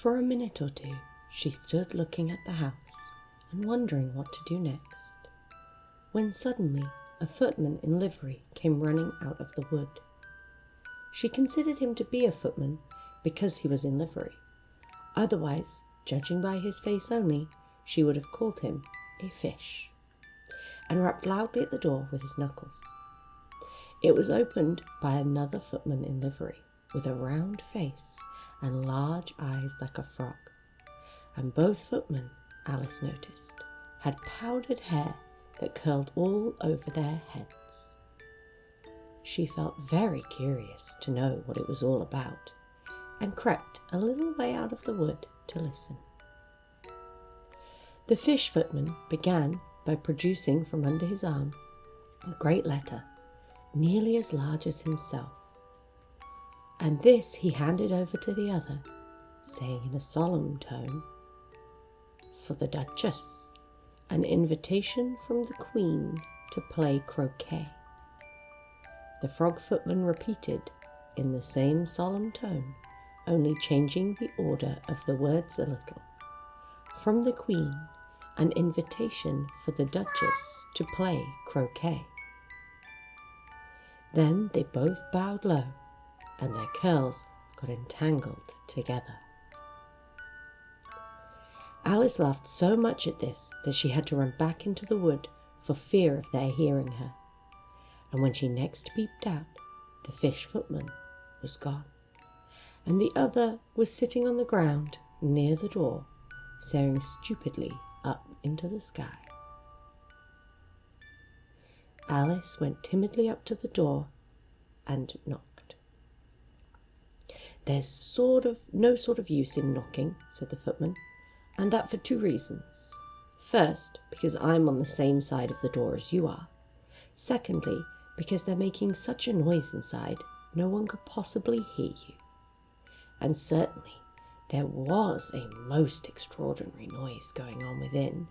For a minute or two, she stood looking at the house and wondering what to do next, when suddenly a footman in livery came running out of the wood. She considered him to be a footman because he was in livery. Otherwise, judging by his face only, she would have called him a fish, and rapped loudly at the door with his knuckles. It was opened by another footman in livery, with a round face and large eyes like a frog, and both footmen, Alice noticed, had powdered hair that curled all over their heads. She felt very curious to know what it was all about, and crept a little way out of the wood to listen. The fish footman began by producing from under his arm a great letter, nearly as large as himself, and this he handed over to the other, saying in a solemn tone, "For the Duchess, an invitation from the Queen to play croquet." The frog footman repeated in the same solemn tone, only changing the order of the words a little. "From the Queen, an invitation for the Duchess to play croquet." Then they both bowed low, and their curls got entangled together. Alice laughed so much at this that she had to run back into the wood for fear of their hearing her. And when she next peeped out, the fish footman was gone, and the other was sitting on the ground near the door, staring stupidly up into the sky. Alice went timidly up to the door and knocked. "There's no sort of use in knocking," said the footman, "and that for 2 reasons. First, because I'm on the same side of the door as you are. Secondly, because they're making such a noise inside, no one could possibly hear you." And certainly there was a most extraordinary noise going on within,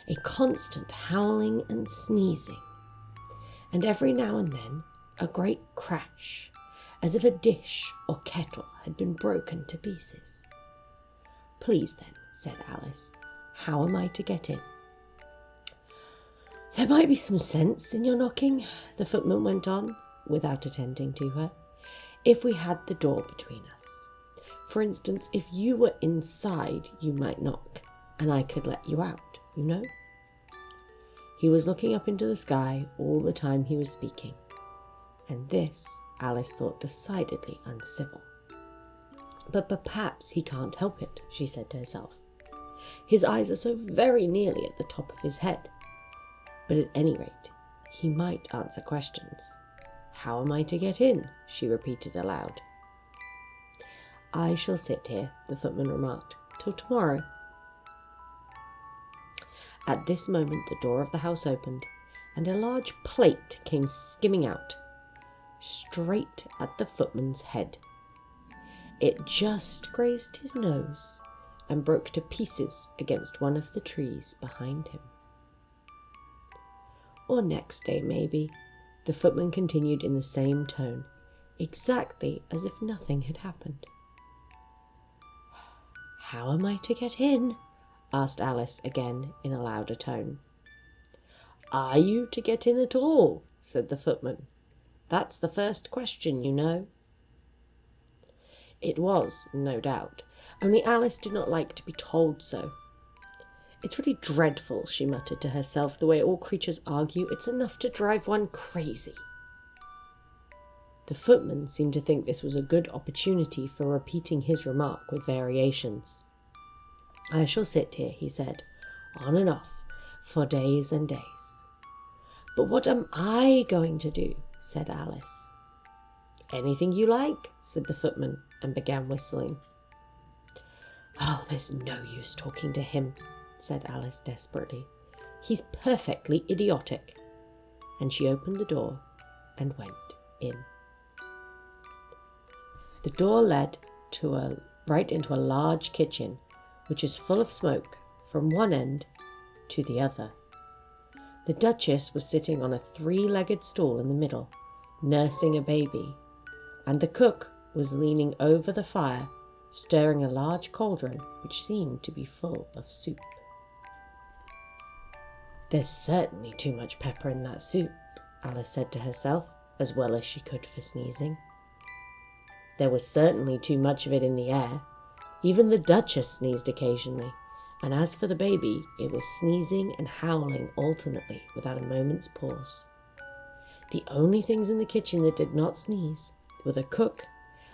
a constant howling and sneezing, and every now and then a great crash, as if a dish or kettle had been broken to pieces. "Please then," said Alice, "how am I to get in?" "There might be some sense in your knocking," the footman went on, without attending to her, "if we had the door between us. For instance, if you were inside, you might knock, and I could let you out, you know." He was looking up into the sky all the time he was speaking, and this Alice thought decidedly uncivil. But perhaps he can't help it, she said to herself. His eyes are so very nearly at the top of his head. But at any rate, he might answer questions. "How am I to get in?" she repeated aloud. "I shall sit here," the footman remarked, "till tomorrow." At this moment the door of the house opened, and a large plate came skimming out, straight at the footman's head. It just grazed his nose and broke to pieces against one of the trees behind him. "Or next day, maybe," the footman continued in the same tone, exactly as if nothing had happened. "How am I to get in?" asked Alice again in a louder tone. "Are you to get in at all?" said the footman. "That's the first question, you know." It was, no doubt, only Alice did not like to be told so. "It's really dreadful," she muttered to herself, "the way all creatures argue. It's enough to drive one crazy." The footman seemed to think this was a good opportunity for repeating his remark with variations. "I shall sit here," he said, "on and off, for days and days." "But what am I going to do?" said Alice. "Anything you like," said the footman, and began whistling. "Oh, there's no use talking to him," said Alice desperately. "He's perfectly idiotic." And she opened the door and went in. The door led right into a large kitchen, which is full of smoke from one end to the other. The Duchess was sitting on a 3-legged stool in the middle, nursing a baby, and the cook was leaning over the fire stirring a large cauldron which seemed to be full of soup. "There's certainly too much pepper in that soup," Alice said to herself, as well as she could for sneezing. There was certainly too much of it in the air. Even the Duchess sneezed occasionally, and as for the baby, it was sneezing and howling alternately without a moment's pause. The only things in the kitchen that did not sneeze were the cook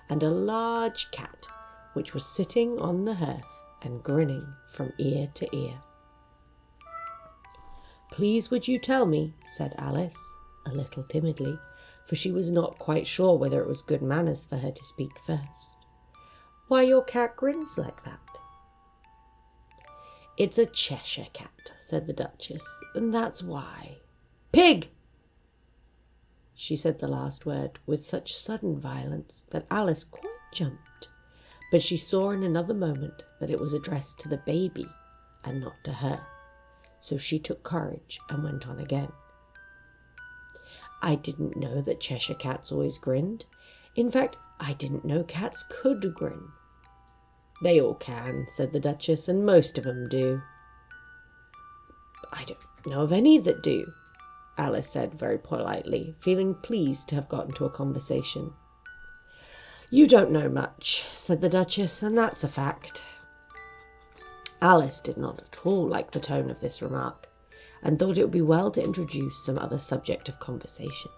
and a large cat which was sitting on the hearth and grinning from ear to ear. "Please would you tell me," said Alice, a little timidly, for she was not quite sure whether it was good manners for her to speak first, "why your cat grins like that?" "It's a Cheshire cat," said the Duchess, "and that's why." "Pig!" She said the last word with such sudden violence that Alice quite jumped, but she saw in another moment that it was addressed to the baby and not to her, so she took courage and went on again. "I didn't know that Cheshire cats always grinned. In fact, I didn't know cats could grin." "They all can," said the Duchess, "and most of them do." "I don't know of any that do," Alice said very politely, feeling pleased to have got into a conversation. "You don't know much," said the Duchess, "and that's a fact." Alice did not at all like the tone of this remark, and thought it would be well to introduce some other subject of conversation.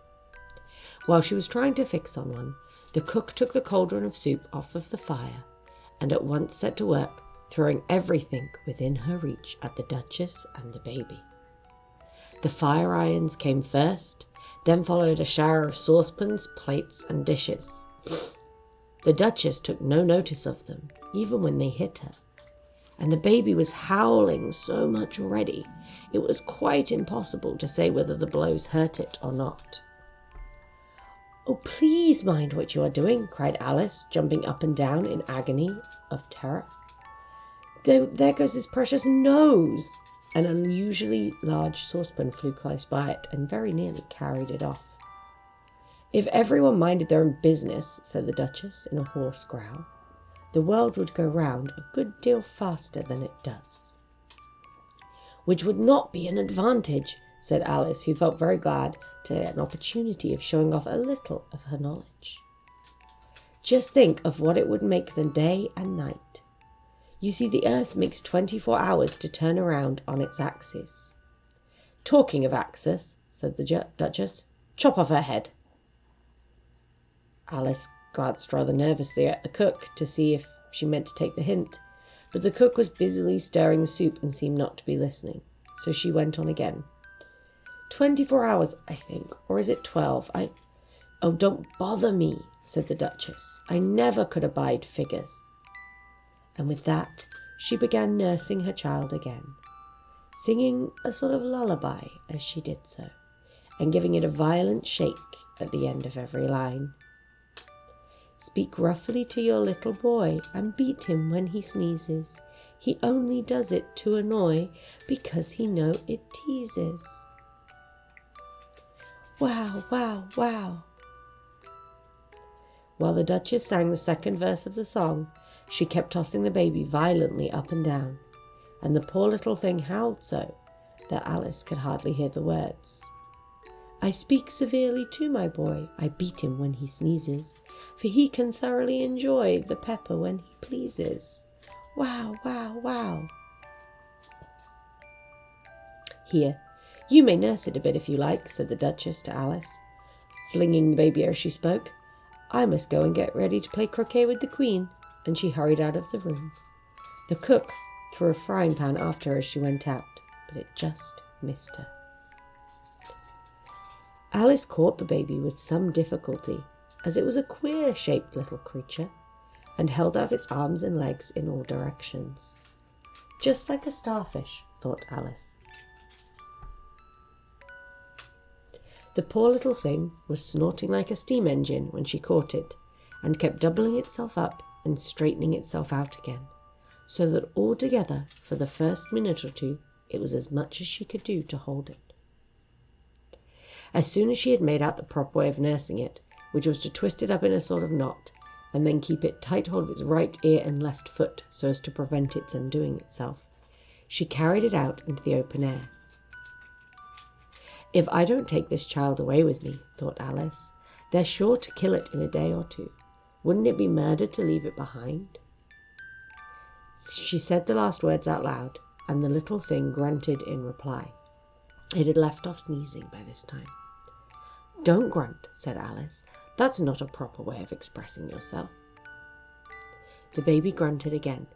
While she was trying to fix on one, the cook took the cauldron of soup off of the fire, and at once set to work, throwing everything within her reach at the Duchess and the baby. The fire irons came first, then followed a shower of saucepans, plates, and dishes. The Duchess took no notice of them, even when they hit her, and the baby was howling so much already, it was quite impossible to say whether the blows hurt it or not. "Oh, please mind what you are doing," cried Alice, jumping up and down in agony of terror. There goes his precious nose!" An unusually large saucepan flew close by it and very nearly carried it off. "If everyone minded their own business," said the Duchess in a hoarse growl, "the world would go round a good deal faster than it does." "Which would not be an advantage," said Alice, who felt very glad to get an opportunity of showing off a little of her knowledge. "Just think of what it would make the day and night. You see, the earth makes 24 hours to turn around on its axis." "Talking of axis," said the Duchess, "chop off her head." Alice glanced rather nervously at the cook to see if she meant to take the hint, but the cook was busily stirring the soup and seemed not to be listening, so she went on again. 24 hours, I think, or is it 12? Oh, don't bother me," said the Duchess. "I never could abide figures." And with that, she began nursing her child again, singing a sort of lullaby as she did so, and giving it a violent shake at the end of every line. "Speak roughly to your little boy and beat him when he sneezes. He only does it to annoy because he know it teases." Wow, wow, wow. While the Duchess sang the second verse of the song, she kept tossing the baby violently up and down, and the poor little thing howled so that Alice could hardly hear the words. "I speak severely to my boy, I beat him when he sneezes, for he can thoroughly enjoy the pepper when he pleases. Wow, wow, wow." "Here, you may nurse it a bit if you like," said the Duchess to Alice, flinging the baby as she spoke. "I must go and get ready to play croquet with the Queen," and she hurried out of the room. The cook threw a frying pan after her as she went out, but it just missed her. Alice caught the baby with some difficulty, as it was a queer-shaped little creature, and held out its arms and legs in all directions. "Just like a starfish," thought Alice. The poor little thing was snorting like a steam engine when she caught it, and kept doubling itself up and straightening itself out again, so that altogether, for the first minute or two, it was as much as she could do to hold it. As soon as she had made out the proper way of nursing it, which was to twist it up in a sort of knot, and then keep it tight hold of its right ear and left foot so as to prevent its undoing itself. She carried it out into the open air. "If I don't take this child away with me," thought Alice, "they're sure to kill it in a day or two. Wouldn't it be murder to leave it behind?" She said the last words out loud, and the little thing grunted in reply. It had left off sneezing by this time. "Don't grunt," said Alice. "That's not a proper way of expressing yourself." The baby grunted again,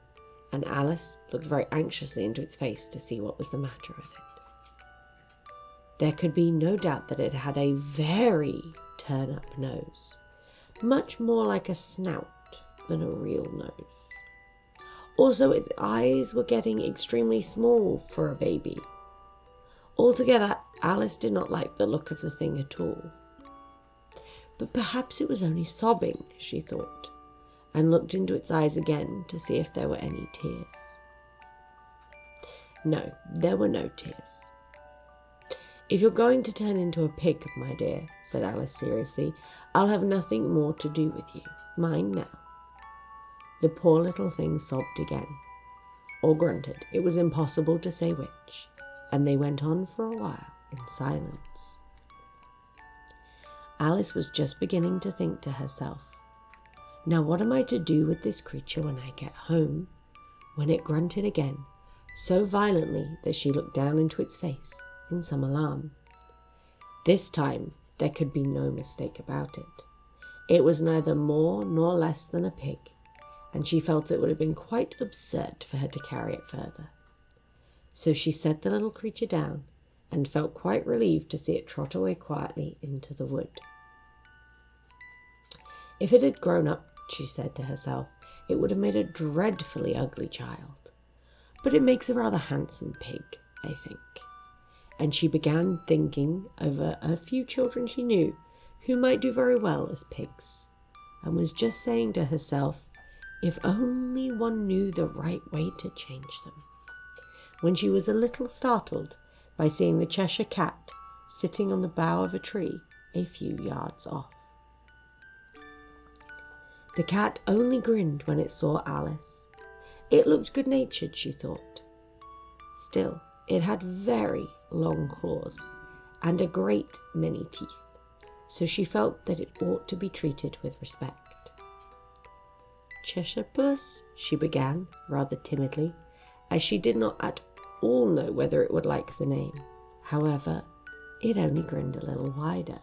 and Alice looked very anxiously into its face to see what was the matter with it. There could be no doubt that it had a very turn-up nose, much more like a snout than a real nose. Also, its eyes were getting extremely small for a baby. Altogether, Alice did not like the look of the thing at all. But perhaps it was only sobbing, she thought, and looked into its eyes again to see if there were any tears. No, there were no tears. "If you're going to turn into a pig, my dear," said Alice seriously, "I'll have nothing more to do with you. Mind now." The poor little thing sobbed again, or grunted. It was impossible to say which, and they went on for a while in silence. Alice was just beginning to think to herself, "Now what am I to do with this creature when I get home?" when it grunted again, so violently that she looked down into its face in some alarm. This time there could be no mistake about it. It was neither more nor less than a pig, and she felt it would have been quite absurd for her to carry it further. So she set the little creature down and felt quite relieved to see it trot away quietly into the wood. If it had grown up, she said to herself, it would have made a dreadfully ugly child. But it makes a rather handsome pig, I think. And she began thinking over a few children she knew who might do very well as pigs, and was just saying to herself, if only one knew the right way to change them, when she was a little startled by seeing the Cheshire Cat sitting on the bough of a tree a few yards off. The cat only grinned when it saw Alice. It looked good-natured, she thought. Still, it had very long claws and a great many teeth, so she felt that it ought to be treated with respect. "Cheshire Puss," she began, rather timidly, as she did not at all know whether it would like the name. However, it only grinned a little wider.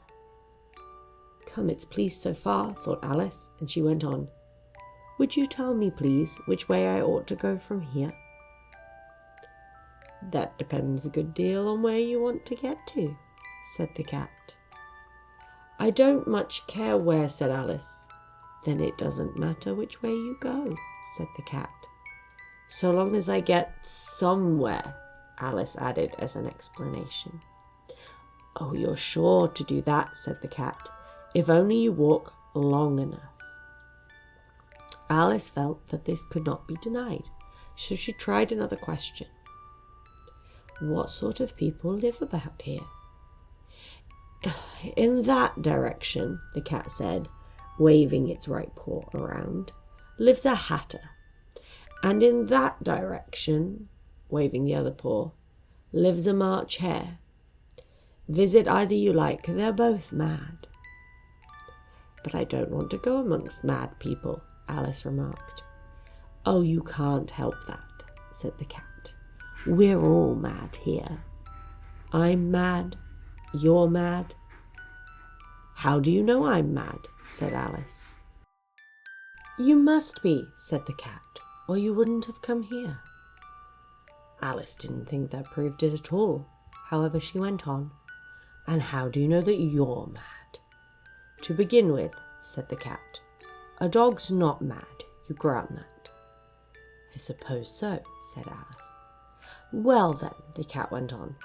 "Come, it's pleased so far," thought Alice, and she went on. "Would you tell me, please, which way I ought to go from here?" "That depends a good deal on where you want to get to," said the cat. "I don't much care where," said Alice. "Then it doesn't matter which way you go," said the cat. "So long as I get somewhere," Alice added as an explanation. "Oh, you're sure to do that," said the cat, "if only you walk long enough." Alice felt that this could not be denied, so she tried another question. "What sort of people live about here?" "In that direction," the cat said, waving its right paw around, "lives a hatter. And in that direction," waving the other paw, "lives a March hare. Visit either you like, they're both mad." "But I don't want to go amongst mad people," Alice remarked. "Oh, you can't help that," said the cat. "We're all mad here. I'm mad. You're mad." "How do you know I'm mad?" said Alice. "You must be," said the cat, "or you wouldn't have come here." Alice didn't think that proved it at all. However, she went on. "And how do you know that you're mad?" "To begin with," said the cat, "a dog's not mad. You grant that." "I suppose so," said Alice. "Well then," the cat went on,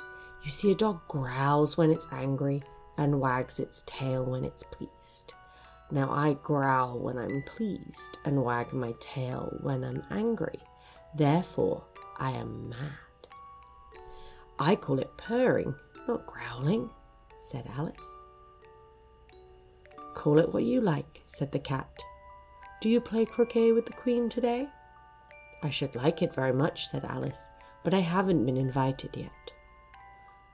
"you see, a dog growls when it's angry and wags its tail when it's pleased. Now I growl when I'm pleased and wag my tail when I'm angry. Therefore, I am mad." "I call it purring, not growling," said Alice. "Call it what you like," said the cat. Do you play croquet with the Queen today?" "I should like it very much," said Alice, "but I haven't been invited yet."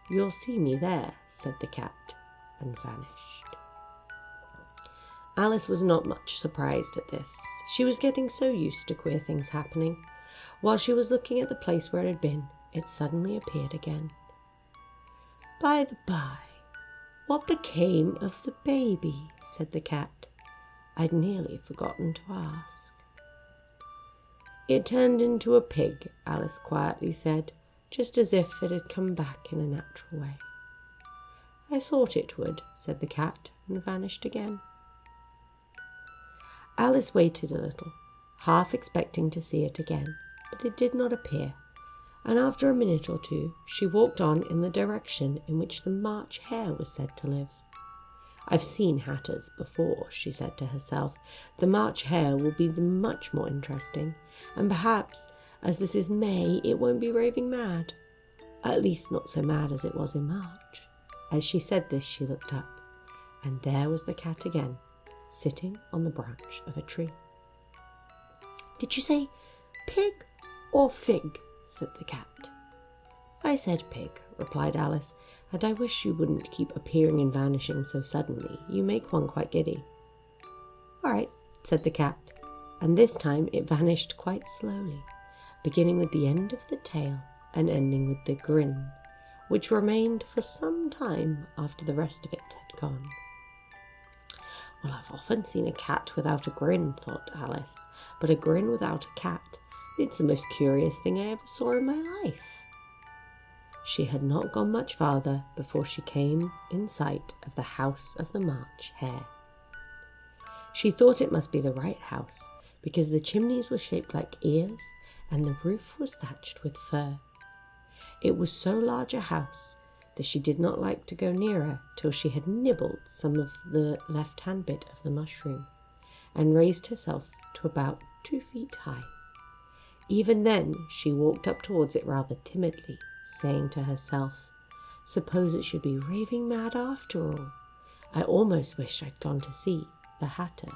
"You'll see me there," said the cat, and vanished. Alice was not much surprised at this. She was getting so used to queer things happening. While she was looking at the place where it had been, it suddenly appeared again. "By the by, what became of the baby?" said the cat. "I'd nearly forgotten to ask." "It turned into a pig," Alice quietly said, just as if it had come back in a natural way. "I thought it would," said the cat, and vanished again. Alice waited a little, half expecting to see it again, but it did not appear, and after a minute or two she walked on in the direction in which the March Hare was said to live. "I've seen hatters before," she said to herself. "The March Hare will be much more interesting, and perhaps, as this is May, it won't be raving mad. At least not so mad as it was in March." As she said this, she looked up, and there was the cat again, sitting on the branch of a tree. "Did you say pig or fig?" said the cat. "I said pig," replied Alice, "and I wish you wouldn't keep appearing and vanishing so suddenly. You make one quite giddy." "All right," said the cat, and this time it vanished quite slowly, beginning with the end of the tail and ending with the grin, which remained for some time after the rest of it had gone. "Well, I've often seen a cat without a grin," thought Alice, "but a grin without a cat, it's the most curious thing I ever saw in my life." She had not gone much farther before she came in sight of the house of the March Hare. She thought it must be the right house, because the chimneys were shaped like ears and the roof was thatched with fur. It was so large a house that she did not like to go nearer till she had nibbled some of the left-hand bit of the mushroom, and raised herself to about 2 feet high. Even then she walked up towards it rather timidly, saying to herself, "Suppose it should be raving mad after all. I almost wish I'd gone to see the Hatter